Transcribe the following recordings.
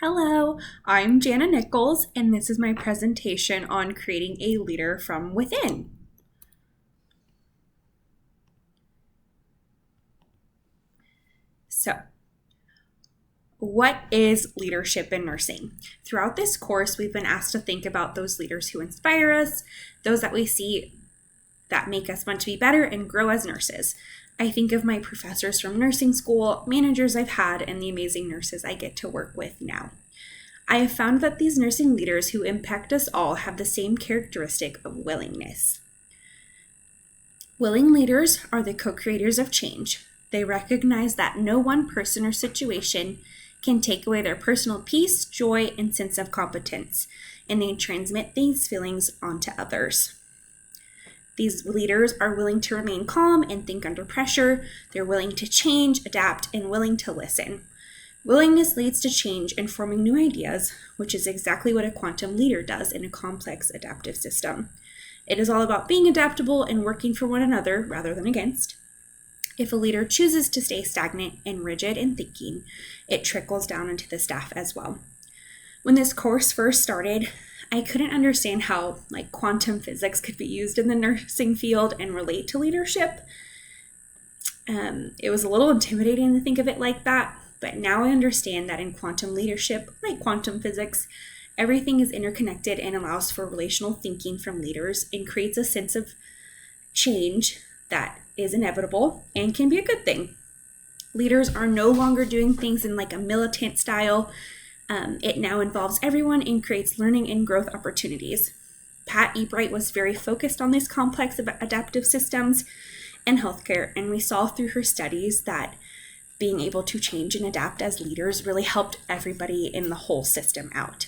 Hello, I'm Jana Nichols, and this is my presentation on creating a leader from within. So, what is leadership in nursing? Throughout this course, we've been asked to think about those leaders who inspire us, those that we see that make us want to be better and grow as nurses. I think of my professors from nursing school, managers I've had, and the amazing nurses I get to work with now. I have found that these nursing leaders who impact us all have the same characteristic of willingness. Willing leaders are the co-creators of change. They recognize that no one person or situation can take away their personal peace, joy, and sense of competence, and they transmit these feelings onto others. These leaders are willing to remain calm and think under pressure. They're willing to change, adapt, and willing to listen. Willingness leads to change and forming new ideas, which is exactly what a quantum leader does in a complex adaptive system. It is all about being adaptable and working for one another rather than against. If a leader chooses to stay stagnant and rigid in thinking, it trickles down into the staff as well. When this course first started, I couldn't understand how quantum physics could be used in the nursing field and relate to leadership. It was a little intimidating to think of it like that. But now I understand that in quantum leadership, like quantum physics, everything is interconnected and allows for relational thinking from leaders and creates a sense of change that is inevitable and can be a good thing. Leaders are no longer doing things in a militant style. It now involves everyone and creates learning and growth opportunities. Pat Ebright was very focused on these complex adaptive systems and healthcare, and we saw through her studies that being able to change and adapt as leaders really helped everybody in the whole system out.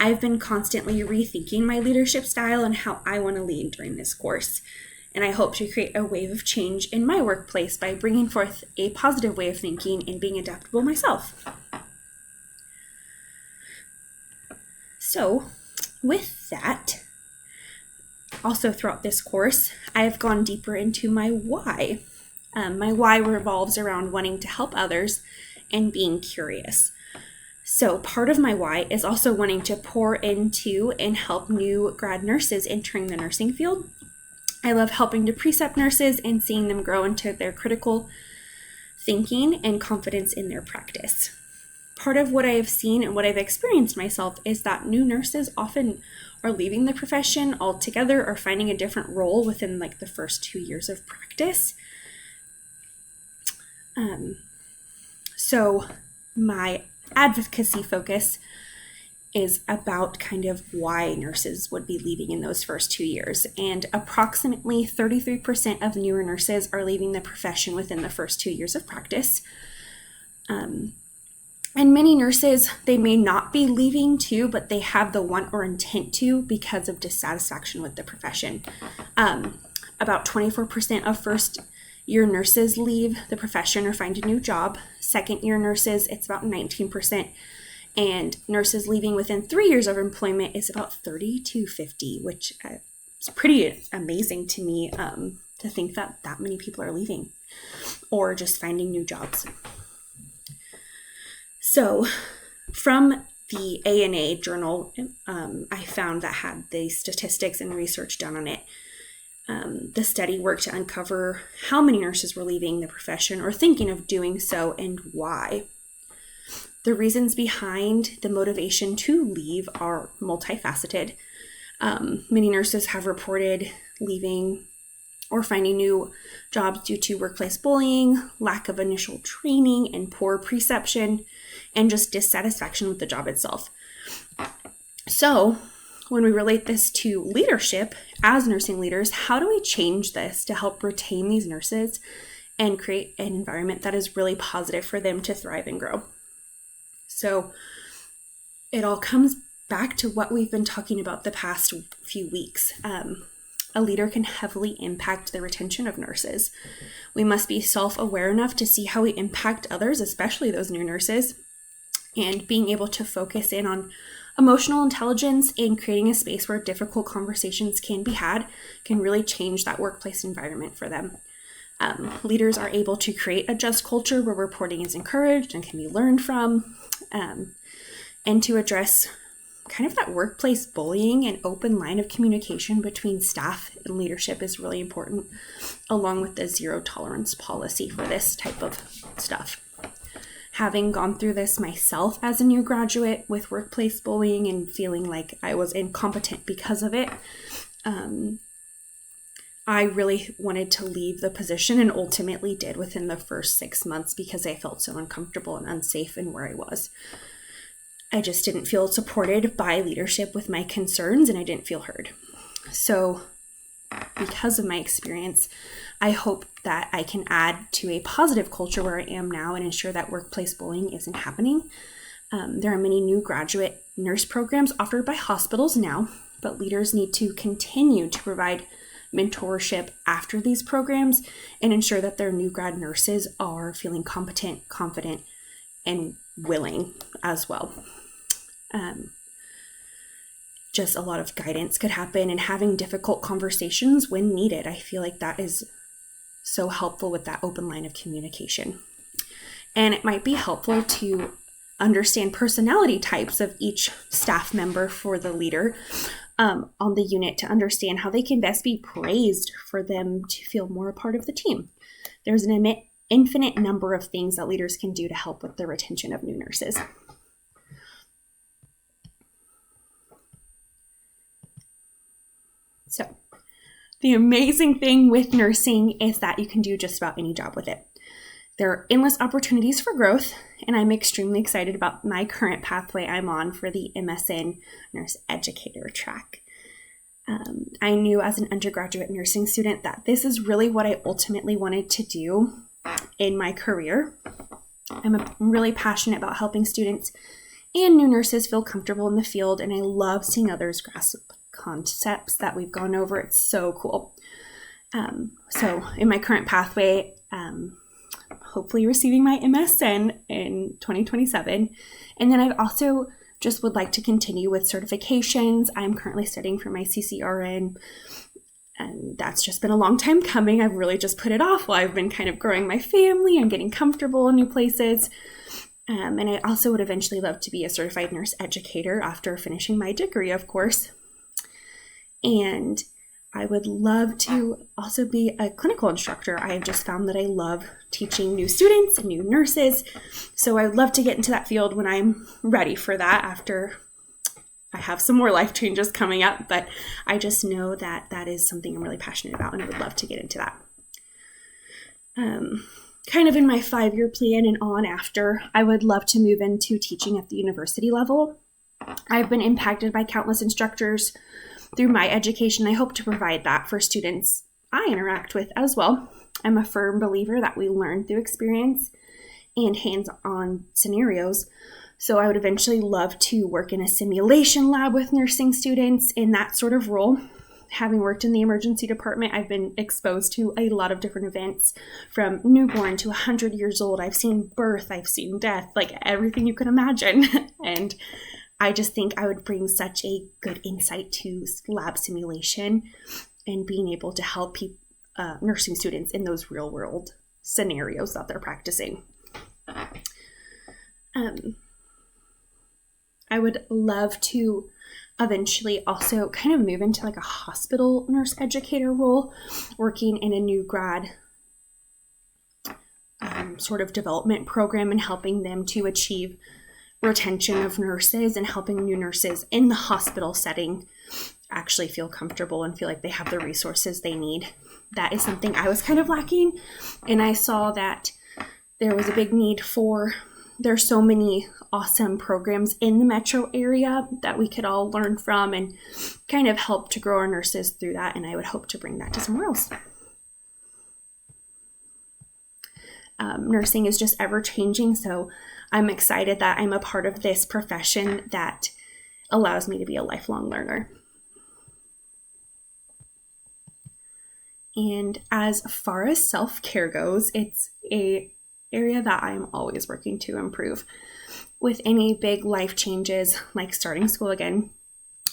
I've been constantly rethinking my leadership style and how I want to lead during this course. And I hope to create a wave of change in my workplace by bringing forth a positive way of thinking and being adaptable myself. So, with that, also throughout this course, I have gone deeper into my why. My why revolves around wanting to help others and being curious. So part of my why is also wanting to pour into and help new grad nurses entering the nursing field. I love helping to precept nurses and seeing them grow into their critical thinking and confidence in their practice. Part of what I have seen and what I've experienced myself is that new nurses often are leaving the profession altogether or finding a different role within the first 2 years of practice. So my advocacy focus is about kind of why nurses would be leaving in those first 2 years. And approximately 33% of newer nurses are leaving the profession within the first 2 years of practice. And many nurses, they may not be leaving too, but they have the want or intent to because of dissatisfaction with the profession. About 24% of first-year nurses leave the profession or find a new job. Second-year nurses, it's about 19%. And nurses leaving within 3 years of employment is about 30 to 50, which is pretty amazing to me to think that many people are leaving or just finding new jobs. So from the ANA journal, I found that had the statistics and research done on it. The study worked to uncover how many nurses were leaving the profession or thinking of doing so and why. The reasons behind the motivation to leave are multifaceted. Many nurses have reported leaving or finding new jobs due to workplace bullying, lack of initial training, and poor preception, and just dissatisfaction with the job itself. So, when we relate this to leadership as nursing leaders, how do we change this to help retain these nurses and create an environment that is really positive for them to thrive and grow? So it all comes back to what we've been talking about the past few weeks. A leader can heavily impact the retention of nurses. We must be self-aware enough to see how we impact others, especially those new nurses, and being able to focus in on emotional intelligence and creating a space where difficult conversations can be had can really change that workplace environment for them. Leaders are able to create a just culture where reporting is encouraged and can be learned from. and to address kind of that workplace bullying and open line of communication between staff and leadership is really important, along with the zero tolerance policy for this type of stuff. Having gone through this myself as a new graduate with workplace bullying and feeling like I was incompetent because of it, I really wanted to leave the position and ultimately did within the first 6 months because I felt so uncomfortable and unsafe in where I was. I just didn't feel supported by leadership with my concerns, and I didn't feel heard. So because of my experience, I hope that I can add to a positive culture where I am now and ensure that workplace bullying isn't happening. There are many new graduate nurse programs offered by hospitals now, but leaders need to continue to provide mentorship after these programs and ensure that their new grad nurses are feeling competent, confident, and willing as well. Just a lot of guidance could happen and having difficult conversations when needed. I feel like that is so helpful with that open line of communication. And it might be helpful to understand personality types of each staff member for the leader on the unit to understand how they can best be praised for them to feel more a part of the team. There's an infinite number of things that leaders can do to help with the retention of new nurses. So, the amazing thing with nursing is that you can do just about any job with it. There are endless opportunities for growth, and I'm extremely excited about my current pathway I'm on for the MSN Nurse Educator track. I knew as an undergraduate nursing student that this is really what I ultimately wanted to do in my career. I'm really passionate about helping students and new nurses feel comfortable in the field, and I love seeing others grasp concepts that we've gone over. It's so cool. So in my current pathway, hopefully receiving my MSN in 2027. And then I also just would like to continue with certifications. I'm currently studying for my CCRN, and that's just been a long time coming. I've really just put it off while I've been kind of growing my family and getting comfortable in new places. And I also would eventually love to be a certified nurse educator after finishing my degree, of course. And I would love to also be a clinical instructor. I have just found that I love teaching new students and new nurses. So I would love to get into that field when I'm ready for that after I have some more life changes coming up. But I just know that that is something I'm really passionate about, and I would love to get into that. Kind of in my 5-year plan and on after, I would love to move into teaching at the university level. I've been impacted by countless instructors through my education. I hope to provide that for students I interact with as well. I'm a firm believer that we learn through experience and hands-on scenarios. So I would eventually love to work in a simulation lab with nursing students in that sort of role. Having worked in the emergency department, I've been exposed to a lot of different events from newborn to 100 years old. I've seen birth, I've seen death, like everything you can imagine. And I just think I would bring such a good insight to lab simulation and being able to help nursing students in those real world scenarios that they're practicing. I would love to eventually also kind of move into like a hospital nurse educator role, working in a new grad sort of development program and helping them to achieve retention of nurses and helping new nurses in the hospital setting actually feel comfortable and feel like they have the resources they need. That is something I was kind of lacking, and I saw that there was a big need for, there's so many awesome programs in the metro area that we could all learn from and kind of help to grow our nurses through that, and I would hope to bring that to somewhere else. Nursing is just ever changing, so I'm excited that I'm a part of this profession that allows me to be a lifelong learner. And as far as self-care goes, it's an area that I'm always working to improve. With any big life changes, like starting school again,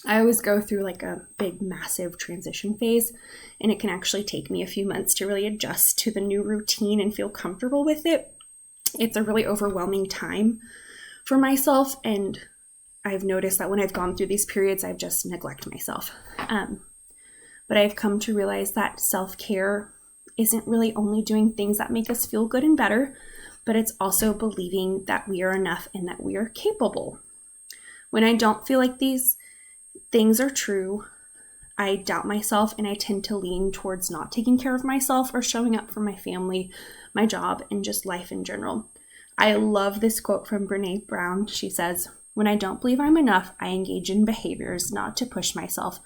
I always go through like a big, massive transition phase, and it can actually take me a few months to really adjust to the new routine and feel comfortable with it. It's a really overwhelming time for myself, and I've noticed that when I've gone through these periods, I've just neglected myself. But I've come to realize that self-care isn't really only doing things that make us feel good and better, but it's also believing that we are enough and that we are capable. When I don't feel like these things are true, I doubt myself and I tend to lean towards not taking care of myself or showing up for my family, my job, and just life in general. I love this quote from Brené Brown. She says, "When I don't believe I'm enough, I engage in behaviors not to push myself,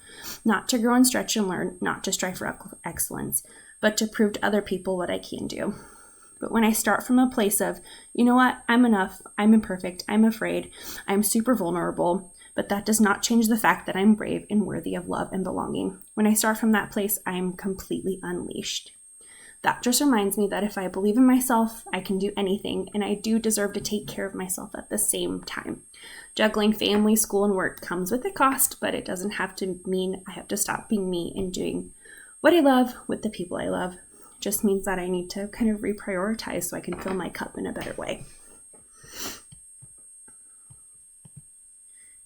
not to grow and stretch and learn, not to strive for excellence, but to prove to other people what I can do." But when I start from a place of, you know what, I'm enough, I'm imperfect, I'm afraid, I'm super vulnerable, but that does not change the fact that I'm brave and worthy of love and belonging. When I start from that place, I'm completely unleashed. That just reminds me that if I believe in myself, I can do anything, and I do deserve to take care of myself at the same time. Juggling family, school, and work comes with a cost, but it doesn't have to mean I have to stop being me and doing what I love with the people I love. It just means that I need to kind of reprioritize so I can fill my cup in a better way.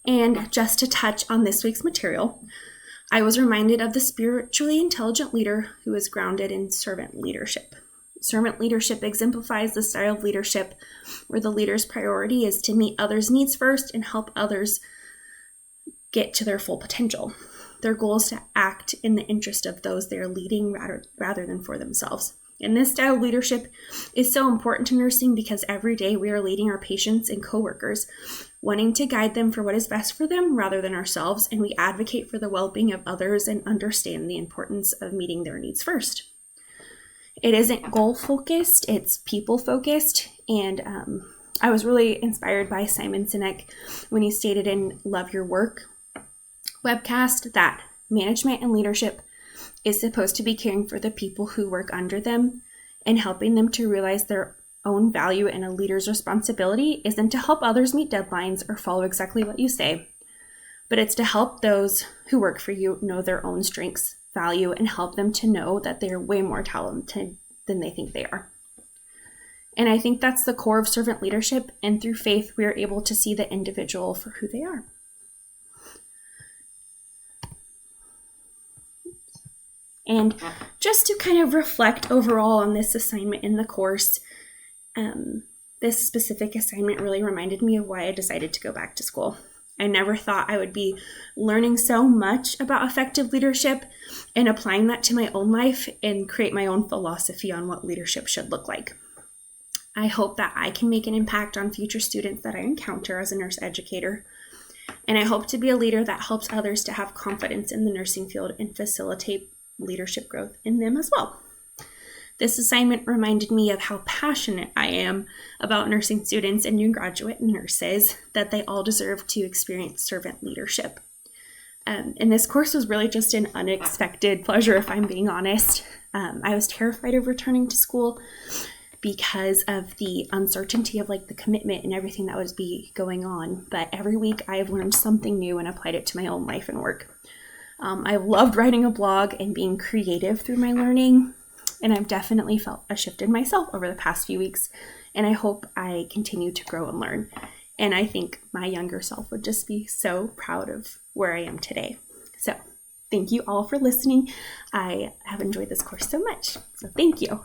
And just to touch on this week's material, I was reminded of the spiritually intelligent leader who is grounded in servant leadership. Servant leadership exemplifies the style of leadership where the leader's priority is to meet others' needs first and help others get to their full potential. Their goal is to act in the interest of those they are leading rather than for themselves. And this style of leadership is so important to nursing because every day we are leading our patients and coworkers, wanting to guide them for what is best for them rather than ourselves, and we advocate for the well-being of others and understand the importance of meeting their needs first. It isn't goal-focused, it's people-focused, and I was really inspired by Simon Sinek when he stated in Love Your Work webcast that management and leadership is supposed to be caring for the people who work under them and helping them to realize their own value, and a leader's responsibility isn't to help others meet deadlines or follow exactly what you say, but it's to help those who work for you know their own strengths, value, and help them to know that they're way more talented than they think they are. And I think that's the core of servant leadership, and through faith, we are able to see the individual for who they are. And just to kind of reflect overall on this assignment in the course, this specific assignment really reminded me of why I decided to go back to school. I never thought I would be learning so much about effective leadership and applying that to my own life and create my own philosophy on what leadership should look like. I hope that I can make an impact on future students that I encounter as a nurse educator. And I hope to be a leader that helps others to have confidence in the nursing field and facilitate leadership growth in them as well. This assignment reminded me of how passionate I am about nursing students and new graduate nurses, that they all deserve to experience servant leadership. And this course was really just an unexpected pleasure, if I'm being honest. I was terrified of returning to school because of the uncertainty of the commitment and everything that would be going on. But every week I've learned something new and applied it to my own life and work. I've loved writing a blog and being creative through my learning, and I've definitely felt a shift in myself over the past few weeks, and I hope I continue to grow and learn. And I think my younger self would just be so proud of where I am today. So thank you all for listening. I have enjoyed this course so much, so thank you.